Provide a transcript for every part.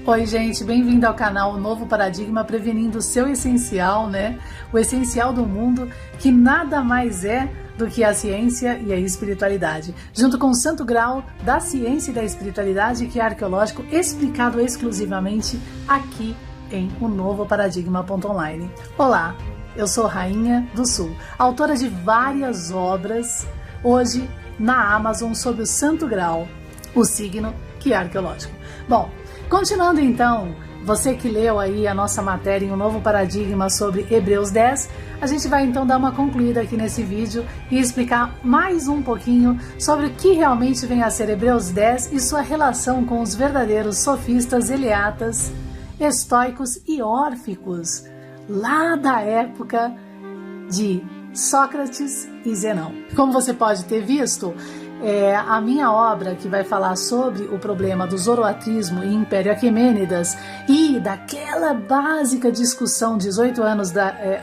Oi gente, bem-vindo ao canal Novo Paradigma, prevenindo o seu essencial, né? O essencial do mundo, que nada mais é do que a ciência e a espiritualidade, junto com o santo grau da ciência e da espiritualidade, que é arqueológico, explicado exclusivamente aqui em o Novo Paradigma.online. Olá, eu sou Rainha do Sul, autora de várias obras, hoje na Amazon sobre o santo grau, o signo que é arqueológico. Bom, continuando então, você que leu aí a nossa matéria em um novo paradigma sobre Hebreus 10, a gente vai então dar uma concluída aqui nesse vídeo e explicar mais um pouquinho sobre o que realmente vem a ser Hebreus 10 e sua relação com os verdadeiros sofistas, eleatas, estoicos e órficos, lá da época de Sócrates e Zenão. Como você pode ter visto, a minha obra, que vai falar sobre o problema do zoroatrismo e Império Aquemênidas e daquela básica discussão 18 anos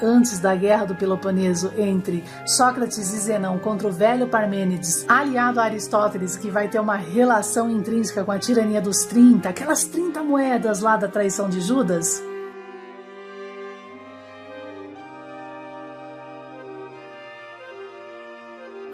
antes da Guerra do Peloponeso entre Sócrates e Zenão contra o velho Parmênides, aliado a Aristóteles, que vai ter uma relação intrínseca com a tirania dos 30, aquelas 30 moedas lá da traição de Judas.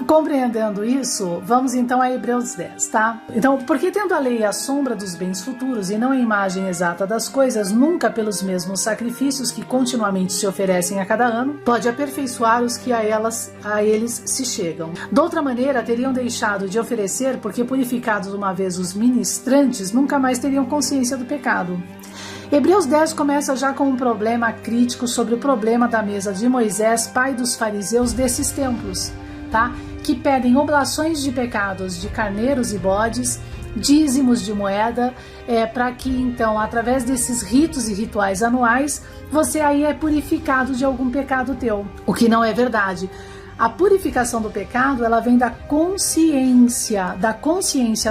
Compreendendo isso, vamos então a Hebreus 10, tá? Então, porque tendo a lei a sombra dos bens futuros e não a imagem exata das coisas, nunca pelos mesmos sacrifícios que continuamente se oferecem a cada ano, pode aperfeiçoar os que a eles se chegam. De outra maneira, teriam deixado de oferecer, porque purificados uma vez os ministrantes, nunca mais teriam consciência do pecado. Hebreus 10 começa já com um problema crítico sobre o problema da mesa de Moisés, pai dos fariseus desses templos, tá? Que pedem oblações de pecados de carneiros e bodes, dízimos de moeda, para que então, através desses ritos e rituais anuais, você aí é purificado de algum pecado teu, o que não é verdade. A purificação do pecado, ela vem da consciência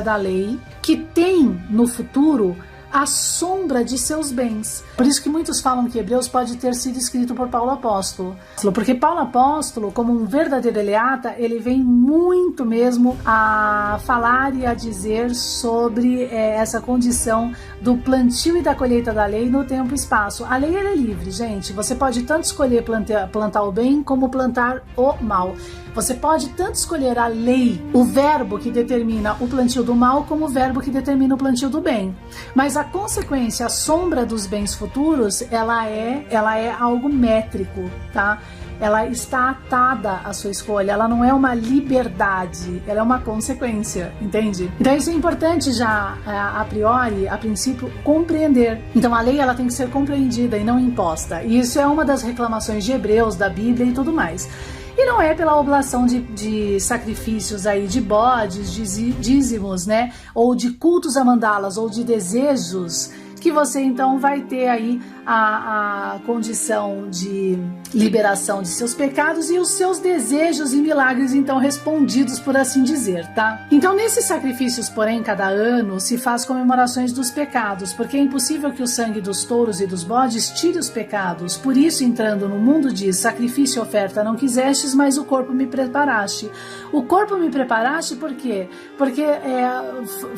da lei, que tem no futuro a sombra de seus bens. Por isso que muitos falam que Hebreus pode ter sido escrito por Paulo Apóstolo. Porque Paulo Apóstolo, como um verdadeiro eleata, ele vem muito mesmo a falar e a dizer sobre essa condição do plantio e da colheita da lei no tempo e espaço. A lei ela é livre, gente. Você pode tanto escolher plantar o bem como plantar o mal. Você pode tanto escolher a lei, o verbo que determina o plantio do mal, como o verbo que determina o plantio do bem. Mas a consequência, a sombra dos bens futuros, ela é algo métrico, tá? Ela está atada à sua escolha, ela não é uma liberdade, ela é uma consequência, entende? Então isso é importante já, a priori, a princípio, compreender. Então a lei ela tem que ser compreendida e não imposta. E isso é uma das reclamações de Hebreus, da Bíblia e tudo mais. E não é pela oblação de sacrifícios aí, de bodes, de dízimos, né? Ou de cultos a mandalas, ou de desejos, que você então vai ter aí a condição de liberação de seus pecados e os seus desejos e milagres então respondidos, por assim dizer, tá? Então nesses sacrifícios, porém, cada ano se faz comemorações dos pecados, porque é impossível que o sangue dos touros e dos bodes tire os pecados. Por isso, entrando no mundo diz, sacrifício e oferta não quisestes, mas o corpo me preparaste. O corpo me preparaste por quê? Porque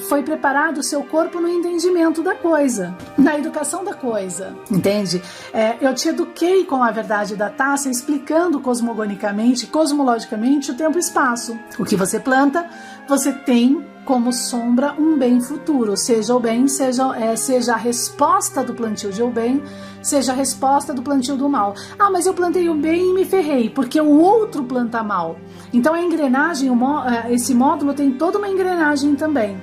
foi preparado o seu corpo no entendimento da coisa, na educação da coisa. Entende? Eu te eduquei com a verdade da taça, explicando cosmologicamente o tempo e espaço. O que você planta, você tem como sombra um bem futuro, seja o bem, seja a resposta do plantio de o bem, seja a resposta do plantio do mal. Ah, mas eu plantei o bem e me ferrei, porque o outro planta mal. Então a engrenagem, esse módulo tem toda uma engrenagem também.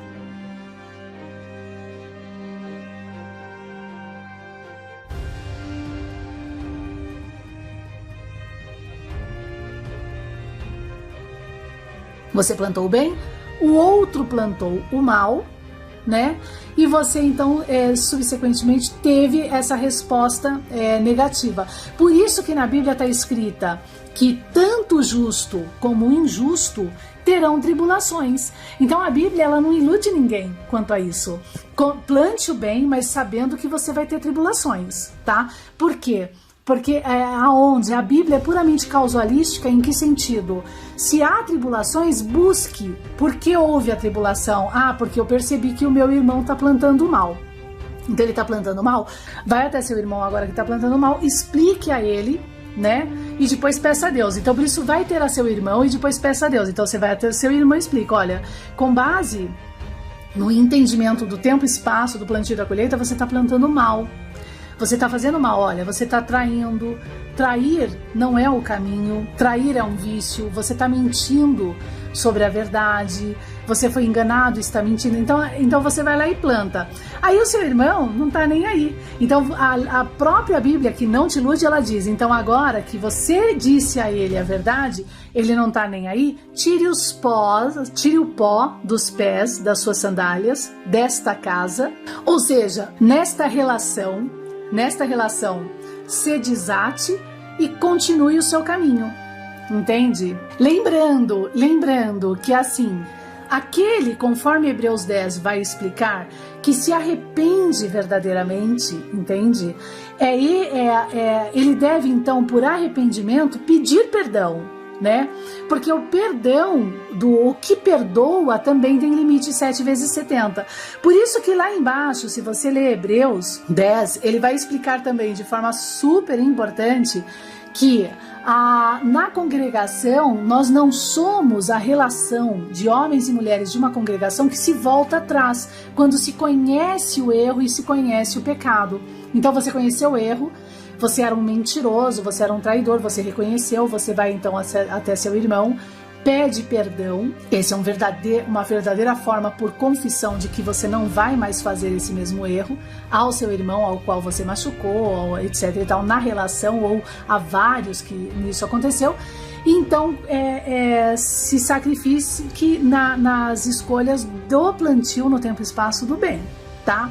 Você plantou o bem, o outro plantou o mal, né? E você então subsequentemente teve essa resposta negativa. Por isso que na Bíblia está escrita que tanto o justo como o injusto terão tribulações. Então a Bíblia ela não ilude ninguém quanto a isso. Plante o bem, mas sabendo que você vai ter tribulações, tá? Por quê? Porque aonde a Bíblia é puramente causalística, em que sentido? Se há tribulações, busque. Por que houve a tribulação? Ah, porque eu percebi que o meu irmão está plantando mal. Então ele tá plantando mal, vai até seu irmão agora que tá plantando mal, explique a ele, né? E depois peça a Deus. Então por isso vai ter a seu irmão e depois peça a Deus. Então você vai até o seu irmão e explica, olha, com base no entendimento do tempo e espaço do plantio e da colheita, você tá plantando mal. Você tá fazendo mal, olha, você tá traindo. Trair não é o caminho, trair é um vício, você tá mentindo sobre a verdade, você foi enganado, está mentindo, então você vai lá e planta. Aí o seu irmão não tá nem aí. Então a própria Bíblia, que não te ilude, ela diz, então agora que você disse a ele a verdade, ele não tá nem aí, tire o pó dos pés das suas sandálias, desta casa, ou seja, nesta relação, se desate e continue o seu caminho, entende? Lembrando que assim, aquele, conforme Hebreus 10 vai explicar, que se arrepende verdadeiramente, entende? Ele deve então, por arrependimento, pedir perdão, né? Porque o perdão o que perdoa também tem limite 7 vezes 70. Por isso que lá embaixo, se você ler Hebreus 10, ele vai explicar também de forma super importante que na congregação nós não somos a relação de homens e mulheres de uma congregação que se volta atrás, quando se conhece o erro e se conhece o pecado. Então você conheceu o erro, você era um mentiroso, você era um traidor, você reconheceu, você vai então até seu irmão, pede perdão. Essa é uma verdadeira forma por confissão de que você não vai mais fazer esse mesmo erro ao seu irmão ao qual você machucou, etc e tal, na relação, ou a vários que isso aconteceu. Então se sacrifique nas escolhas do plantio no tempo e espaço do bem, tá?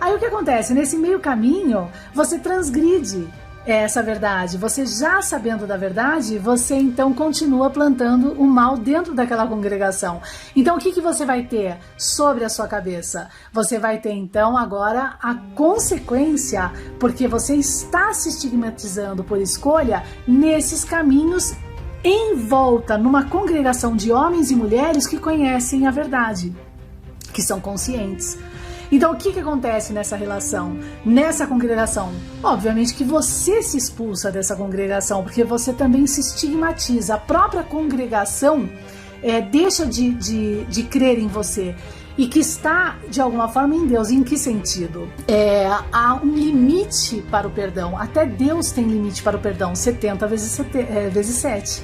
Aí o que acontece? Nesse meio caminho, você transgride essa verdade. Você já sabendo da verdade, você então continua plantando o mal dentro daquela congregação. Então o que você vai ter sobre a sua cabeça? Você vai ter então agora a consequência, porque você está se estigmatizando por escolha nesses caminhos em volta, numa congregação de homens e mulheres que conhecem a verdade, que são conscientes. Então o que acontece nessa relação, nessa congregação? Obviamente que você se expulsa dessa congregação, porque você também se estigmatiza. A própria congregação deixa de crer em você e que está de alguma forma em Deus. Em que sentido? Há um limite para o perdão, até Deus tem limite para o perdão, 70 vezes 7,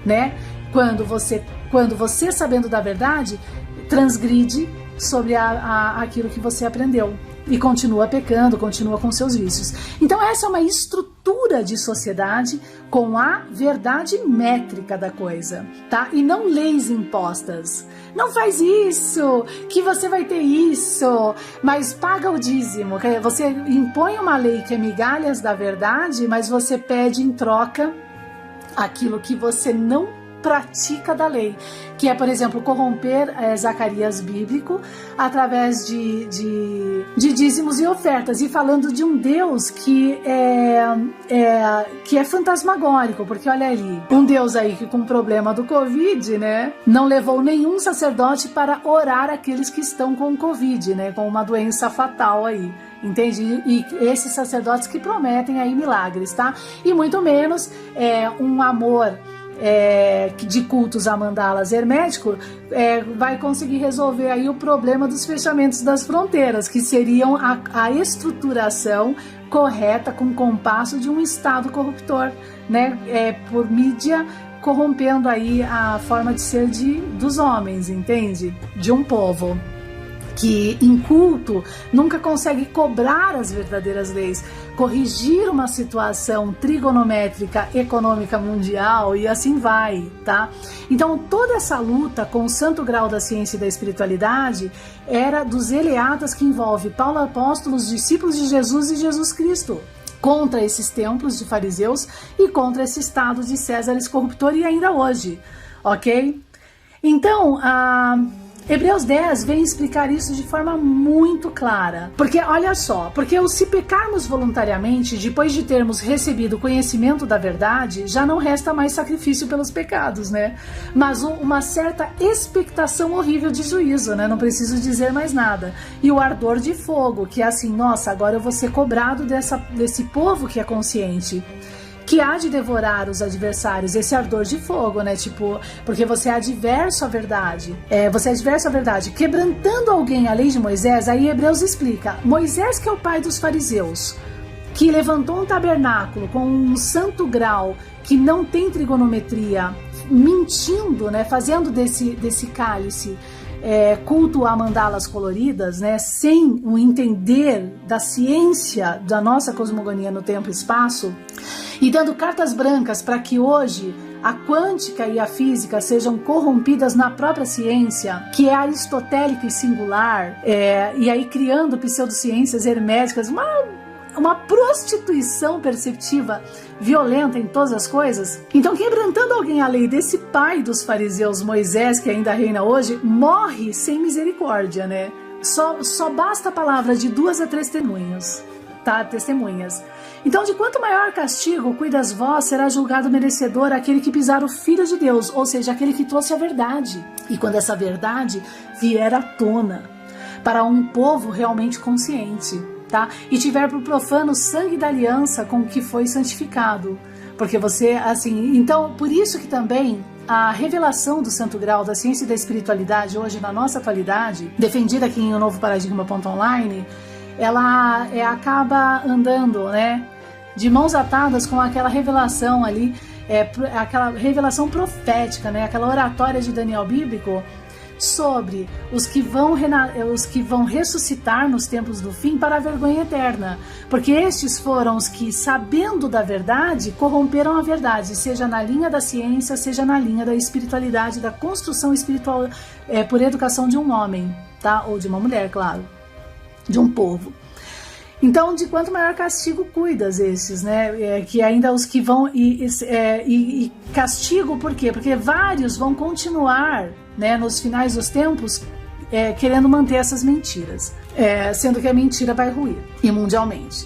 né? Quando você sabendo da verdade, transgride sobre aquilo que você aprendeu e continua pecando, continua com seus vícios. Então essa é uma estrutura de sociedade com a verdade métrica da coisa, tá? E não leis impostas. Não faz isso, que você vai ter isso, mas paga o dízimo. Você impõe uma lei que é migalhas da verdade, mas você pede em troca aquilo que você não pratica da lei, que é, por exemplo, corromper Zacarias bíblico através de dízimos e ofertas, e falando de um Deus que é fantasmagórico, porque olha ali, um Deus aí que com o problema do Covid, né, não levou nenhum sacerdote para orar aqueles que estão com Covid, né, com uma doença fatal aí. Entende? E esses sacerdotes que prometem aí milagres, tá? E muito menos um amor de cultos a mandalas hermético vai conseguir resolver aí o problema dos fechamentos das fronteiras, que seriam a estruturação correta com compasso de um Estado corruptor, né? Por mídia corrompendo aí a forma de ser dos homens, entende? De um povo que em culto nunca consegue cobrar as verdadeiras leis, corrigir uma situação trigonométrica econômica mundial e assim vai, tá? Então toda essa luta com o santo grau da ciência e da espiritualidade era dos eleatas, que envolve Paulo apóstolo, os discípulos de Jesus e Jesus Cristo, contra esses templos de fariseus e contra esse estado de Césares corruptor, e ainda hoje, ok? Então, Hebreus 10 vem explicar isso de forma muito clara. Porque, olha só, porque se pecarmos voluntariamente, depois de termos recebido o conhecimento da verdade, já não resta mais sacrifício pelos pecados, né? Mas uma certa expectação horrível de juízo, né? Não preciso dizer mais nada. E o ardor de fogo, que é assim, nossa, agora eu vou ser cobrado desse povo que é consciente, que há de devorar os adversários, esse ardor de fogo, né? Tipo, porque você é adverso à verdade. Você é adverso à verdade. Quebrantando alguém a lei de Moisés, aí Hebreus explica. Moisés, que é o pai dos fariseus, que levantou um tabernáculo com um santo grau que não tem trigonometria, mentindo, né? Fazendo desse cálice culto a mandalas coloridas, né, sem o entender da ciência da nossa cosmogonia no tempo e espaço, e dando cartas brancas para que hoje a quântica e a física sejam corrompidas na própria ciência, que é aristotélica e singular, e aí criando pseudociências herméticas, uma prostituição perceptiva violenta em todas as coisas. Então, quebrantando alguém a lei desse pai dos fariseus, Moisés, que ainda reina hoje, morre sem misericórdia, né? Só basta a palavra de 2 a 3 testemunhas, tá? Testemunhas. Então, de quanto maior castigo cuidas vós, será julgado merecedor aquele que pisar o Filho de Deus, ou seja, aquele que trouxe a verdade. E quando essa verdade vier à tona, para um povo realmente consciente, tá? E tiver por profano o sangue da aliança com o que foi santificado. Porque você, assim, então, por isso que também a revelação do Santo Grau da ciência e da espiritualidade hoje na nossa atualidade, defendida aqui em o novo paradigma.online, ela acaba andando, né, de mãos atadas com aquela revelação ali, aquela revelação profética, né, aquela oratória de Daniel bíblico, sobre os que vão ressuscitar nos tempos do fim para a vergonha eterna, porque estes foram os que, sabendo da verdade, corromperam a verdade, seja na linha da ciência, seja na linha da espiritualidade, da construção espiritual por educação de um homem, tá? Ou de uma mulher, claro, de um povo. Então, de quanto maior castigo cuidas esses, né? Que ainda os que vão... E castigo por quê? Porque vários vão continuar, né, nos finais dos tempos, querendo manter essas mentiras. Sendo que a mentira vai ruir, e mundialmente.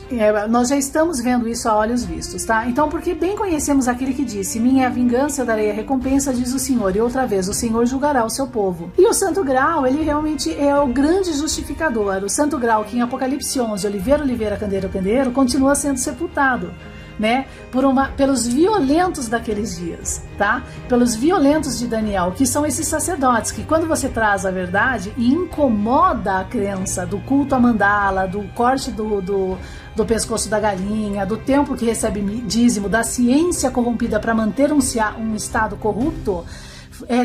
Nós já estamos vendo isso a olhos vistos, tá? Então, porque bem conhecemos aquele que disse: minha é a vingança, eu darei a recompensa, diz o Senhor. E outra vez, o Senhor julgará o seu povo. E o Santo Grau, ele realmente é o grande justificador. O Santo Grau, que em Apocalipse 11, Oliveira, Candeeiro, continua sendo sepultado, né, pelos violentos daqueles dias, tá? Pelos violentos de Daniel, que são esses sacerdotes, que quando você traz a verdade e incomoda a crença do culto à mandala, do corte do pescoço da galinha, do templo que recebe dízimo, da ciência corrompida para manter um estado corrupto,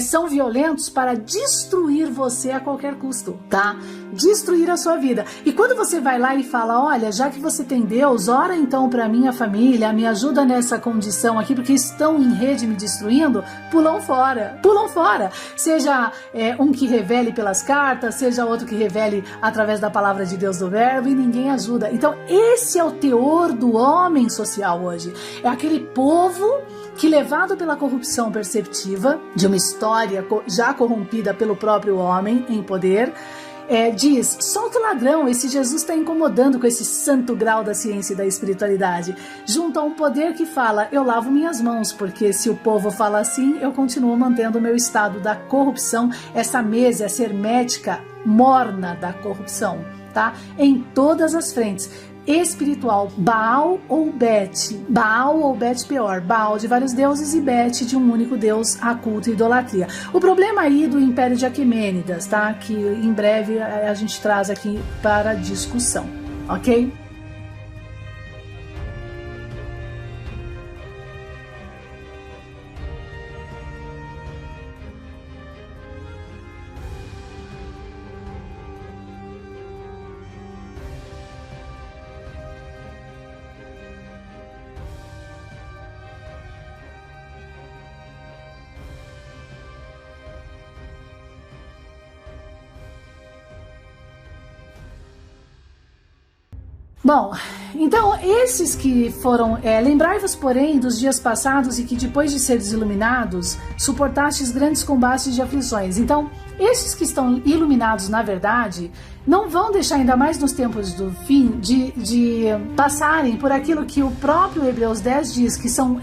são violentos para destruir você a qualquer custo, tá? Destruir a sua vida. E quando você vai lá e fala: olha, já que você tem Deus, ora então para minha família, me ajuda nessa condição aqui, porque estão em rede me destruindo, pulam fora. Seja um que revele pelas cartas, seja outro que revele através da palavra de Deus do verbo, e ninguém ajuda. Então esse é o teor do homem social hoje. É aquele povo que, levado pela corrupção perceptiva de uma história já corrompida pelo próprio homem em poder, diz: solta o ladrão, esse Jesus está incomodando com esse santo grau da ciência e da espiritualidade, junto a um poder que fala: eu lavo minhas mãos, porque se o povo fala assim, eu continuo mantendo o meu estado da corrupção, essa mesa, essa hermética morna da corrupção, tá? Em todas as frentes. Espiritual, Baal ou Bet pior, Baal de vários deuses e Bet de um único deus, a culto e idolatria. O problema aí do Império de Aquimênidas, tá? Que em breve a gente traz aqui para discussão, ok? Bom, então esses que foram, lembrai-vos porém dos dias passados e que depois de seres iluminados, suportastes grandes combates de aflições. Então, esses que estão iluminados na verdade, não vão deixar ainda mais nos tempos do fim de passarem por aquilo que o próprio Hebreus 10 diz, que são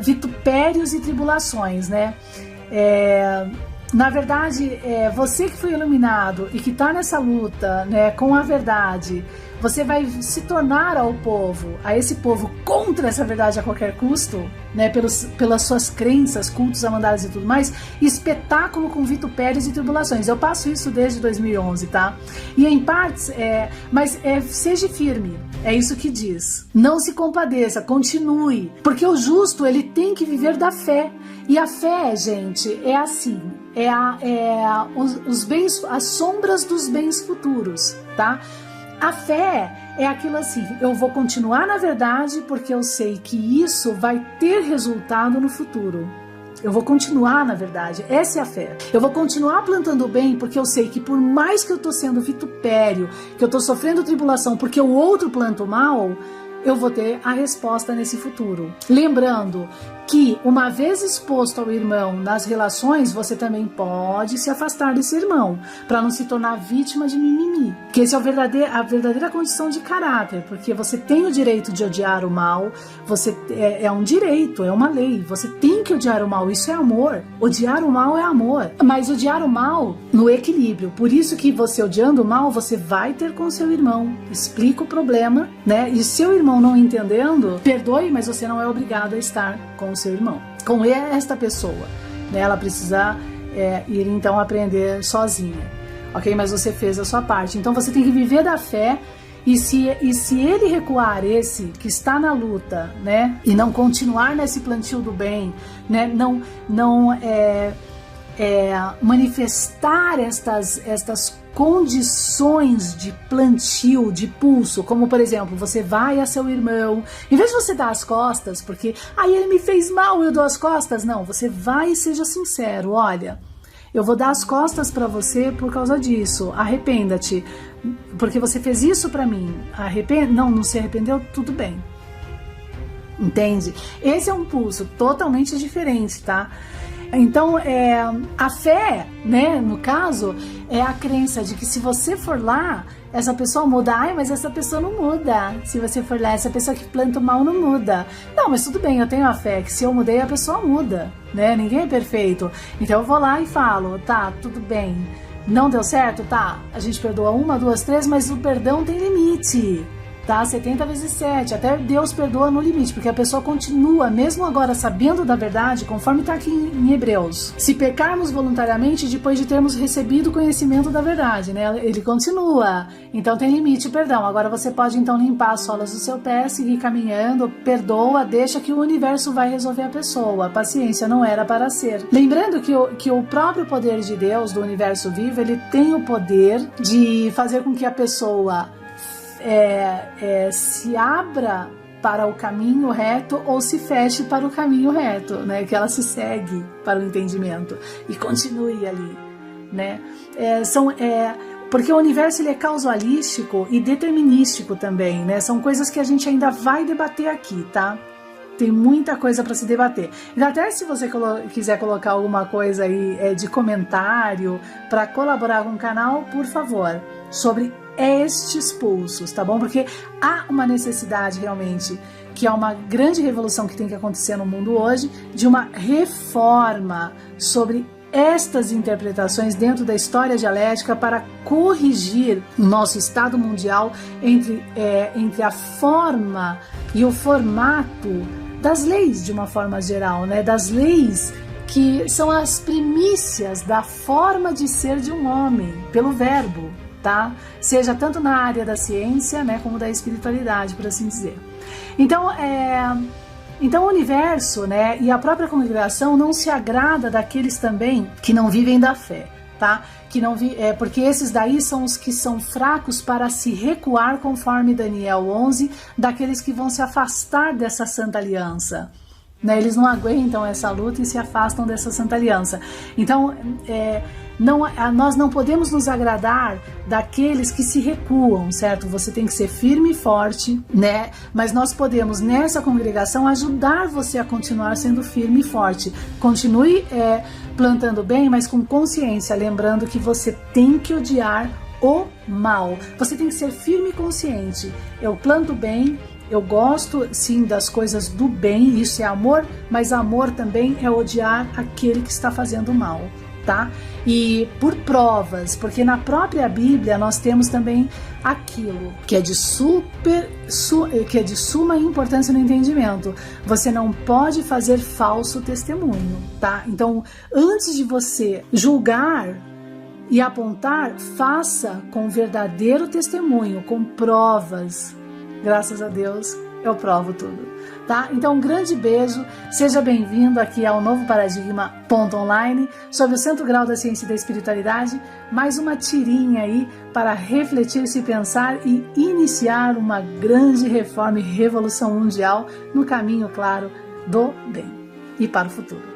vitupérios e tribulações, né? Na verdade, você que foi iluminado e que está nessa luta, né, com a verdade, você vai se tornar a esse povo contra essa verdade a qualquer custo, né, pelas suas crenças, cultos amandados e tudo mais, espetáculo com vitupérios e tribulações. Eu passo isso desde 2011, tá? E em partes, mas seja firme, é isso que diz. Não se compadeça, continue, porque o justo, ele tem que viver da fé. E a fé, gente, é assim, os bens, as sombras dos bens futuros, tá? A fé é aquilo assim, eu vou continuar na verdade porque eu sei que isso vai ter resultado no futuro. Eu vou continuar na verdade, essa é a fé. Eu vou continuar plantando bem porque eu sei que por mais que eu tô sendo vitupério, que eu tô sofrendo tribulação porque o outro planta o mal, eu vou ter a resposta nesse futuro. Lembrando que, uma vez exposto ao irmão nas relações, você também pode se afastar desse irmão, para não se tornar vítima de mimimi. Que essa é a verdadeira condição de caráter, porque você tem o direito de odiar o mal, é um direito, é uma lei, você tem que odiar o mal, isso é amor. Odiar o mal é amor, mas odiar o mal no equilíbrio. Por isso que você odiando o mal, você vai ter com seu irmão, explica o problema, né? E seu irmão não entendendo, perdoe, mas você não é obrigado a estar com o seu irmão, com esta pessoa, né? Ela precisa ir então aprender sozinha, ok? Mas você fez a sua parte, então você tem que viver da fé. E se ele recuar, esse que está na luta, né, e não continuar nesse plantio do bem, né, não manifestar estas condições de plantio, de pulso, como por exemplo, você vai a seu irmão, em vez de você dar as costas, porque ele me fez mal, eu dou as costas, não, você vai e seja sincero, olha, eu vou dar as costas para você por causa disso, arrependa-te, porque você fez isso para mim, não se arrependeu, tudo bem, entende? Esse é um pulso totalmente diferente, tá? Então, a fé, né, no caso, é a crença de que se você for lá, essa pessoa muda. Mas essa pessoa não muda. Se você for lá, essa pessoa que planta o mal não muda. Não, mas tudo bem, eu tenho a fé que se eu mudei, a pessoa muda, né? Ninguém é perfeito. Então eu vou lá e falo, tá, tudo bem. Não deu certo? Tá, a gente perdoa 1, 2, 3, mas o perdão tem limite. Tá? 70 vezes 7, até Deus perdoa no limite, porque a pessoa continua, mesmo agora sabendo da verdade, conforme está aqui em Hebreus. Se pecarmos voluntariamente, depois de termos recebido o conhecimento da verdade, né? Ele continua, então tem limite, perdão. Agora você pode então limpar as solas do seu pé, seguir caminhando, perdoa, deixa que o universo vai resolver a pessoa. A paciência não era para ser. Lembrando que o próprio poder de Deus, do universo vivo, ele tem o poder de fazer com que a pessoa se abra para o caminho reto ou se feche para o caminho reto, né? Que ela se segue para o entendimento e continue ali, né? Porque o universo ele é causalístico e determinístico também, né? São coisas que a gente ainda vai debater aqui, tá? Tem muita coisa para se debater. Então, até se você quiser colocar alguma coisa aí de comentário para colaborar com o canal, por favor, sobre estes pulsos, tá bom? Porque há uma necessidade realmente, que é uma grande revolução que tem que acontecer no mundo hoje, de uma reforma sobre estas interpretações dentro da história dialética para corrigir o nosso estado mundial entre a forma e o formato das leis de uma forma geral, né? Das leis que são as primícias da forma de ser de um homem, pelo verbo, tá? Seja tanto na área da ciência, né, como da espiritualidade, por assim dizer. Então, o universo, né, e a própria congregação não se agrada daqueles também que não vivem da fé, tá? Porque esses daí são os que são fracos para se recuar, conforme Daniel 11, daqueles que vão se afastar dessa santa aliança. Né? Eles não aguentam essa luta e se afastam dessa santa aliança. Então, Nós não podemos nos agradar daqueles que se recuam, certo? Você tem que ser firme e forte, né? Mas nós podemos, nessa congregação, ajudar você a continuar sendo firme e forte. Continue plantando bem, mas com consciência, lembrando que você tem que odiar o mal. Você tem que ser firme e consciente. Eu planto bem, eu gosto sim das coisas do bem, isso é amor, mas amor também é odiar aquele que está fazendo mal, tá? E por provas, porque na própria Bíblia nós temos também aquilo que é de suma importância no entendimento. Você não pode fazer falso testemunho, tá? Então, antes de você julgar e apontar, faça com verdadeiro testemunho, com provas. Graças a Deus, eu provo tudo, tá? Então, um grande beijo, seja bem-vindo aqui ao Novo Paradigma.online, sobre o Santo Grau da Ciência e da Espiritualidade, mais uma tirinha aí para refletir, se pensar e iniciar uma grande reforma e revolução mundial no caminho, claro, do bem e para o futuro.